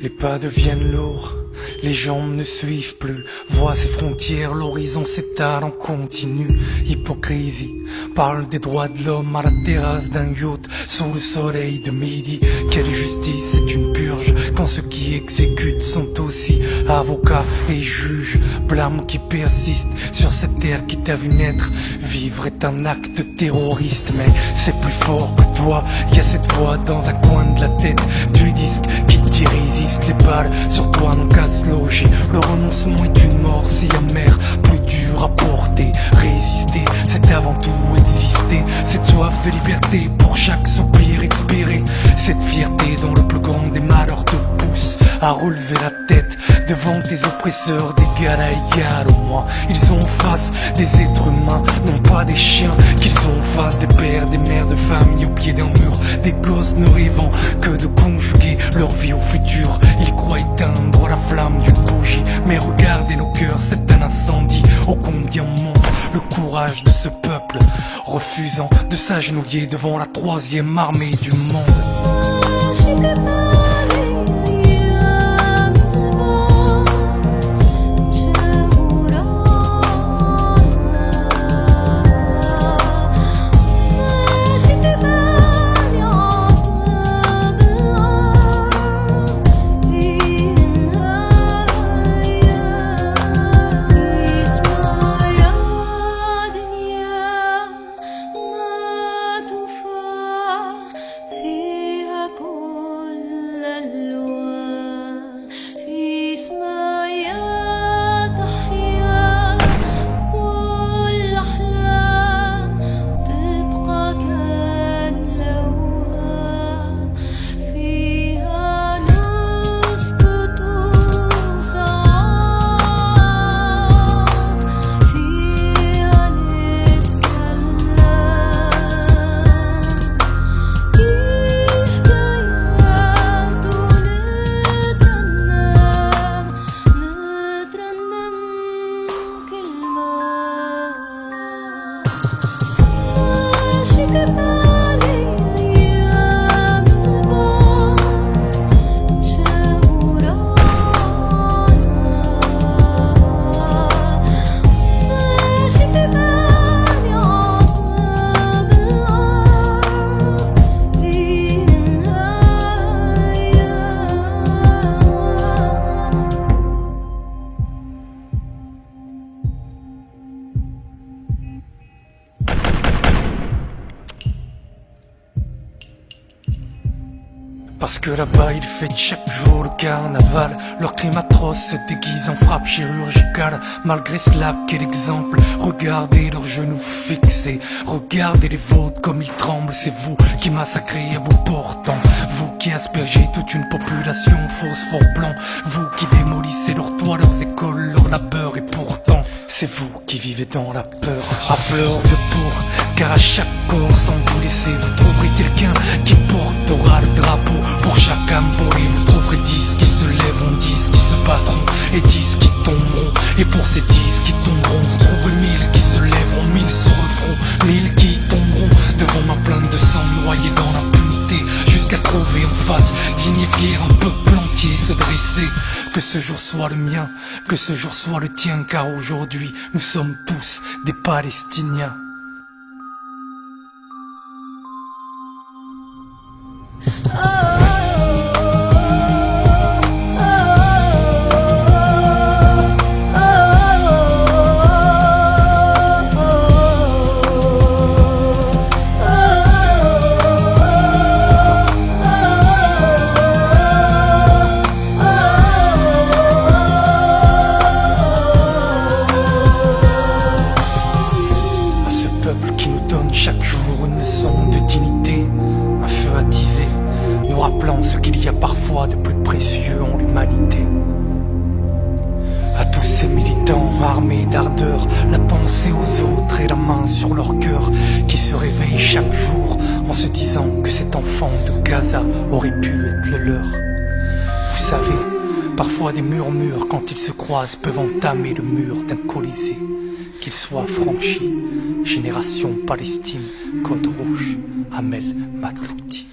Les pas deviennent lourds, les jambes ne suivent plus. Vois ces frontières, l'horizon s'étale en continu. Hypocrisie, parle des droits de l'homme à la terrasse d'un yacht sous le soleil de midi. Quelle justice, c'est une purge quand ceux qui exécutent sont aussi avocats et juges. Blâme qui persiste sur cette terre qui t'a vu naître. Vivre est un acte terroriste, mais c'est plus fort que toi. Y a cette voix dans un coin de la tête du disque qui t'y résiste. Les balles sur toi n'ont qu'à se loger. Le renoncement est une mort si amère, plus dur à porter. Résister, c'est avant tout exister. Cette soif de liberté pour chaque soupir expiré. Cette fierté dont le plus grand des malheurs te pousse à relever la tête devant tes oppresseurs d'égal à égal. Au moins ils ont en face des êtres humains, non pas des chiens. Qu'ils ont en face des pères, des mères de famille au pied d'un mur. Des gosses ne rêvant que de conjuguer leur vie au futur. Ils croient éteindre la flamme d'une bougie, mais regardez nos cœurs, c'est un incendie. Ô combien montre le courage de ce peuple, refusant de s'agenouiller devant la troisième armée du monde. Parce que là-bas ils fêtent chaque jour le carnaval. Leur crime atroce se déguise en frappe chirurgicale. Malgré cela, quel exemple. Regardez leurs genoux fixés, regardez les vôtres comme ils tremblent. C'est vous qui massacrez à bout portant, vous qui aspergez toute une population phosphore blanc, vous qui démolissez leurs toits, leurs écoles, leur labeur. Et pourtant c'est vous qui vivez dans la peur, à fleur de peau. Car à chaque corps sans vous laisser, vous trouverez quelqu'un qui portera le drapeau. Pour chaque âme volée, vous trouverez 10 qui se lèveront, 10 qui se battront et 10 qui tomberont. Et pour ces 10 qui tomberont, vous trouverez 1000 qui se lèveront, 1000 sur le front, 1000 qui tomberont devant ma plainte de sang, noyés dans l'impunité, jusqu'à trouver en face, dignifier un peuple entier, se dresser. Que ce jour soit le mien, que ce jour soit le tien, car aujourd'hui nous sommes tous des Palestiniens. armés d'ardeur, la pensée aux autres et la main sur leur cœur, qui se réveillent chaque jour en se disant que cet enfant de Gaza aurait pu être le leur. Vous savez, parfois des murmures quand ils se croisent peuvent entamer le mur d'un colisée, qu'il soit franchi. Génération Palestine, code rouge, Amel Matlouti.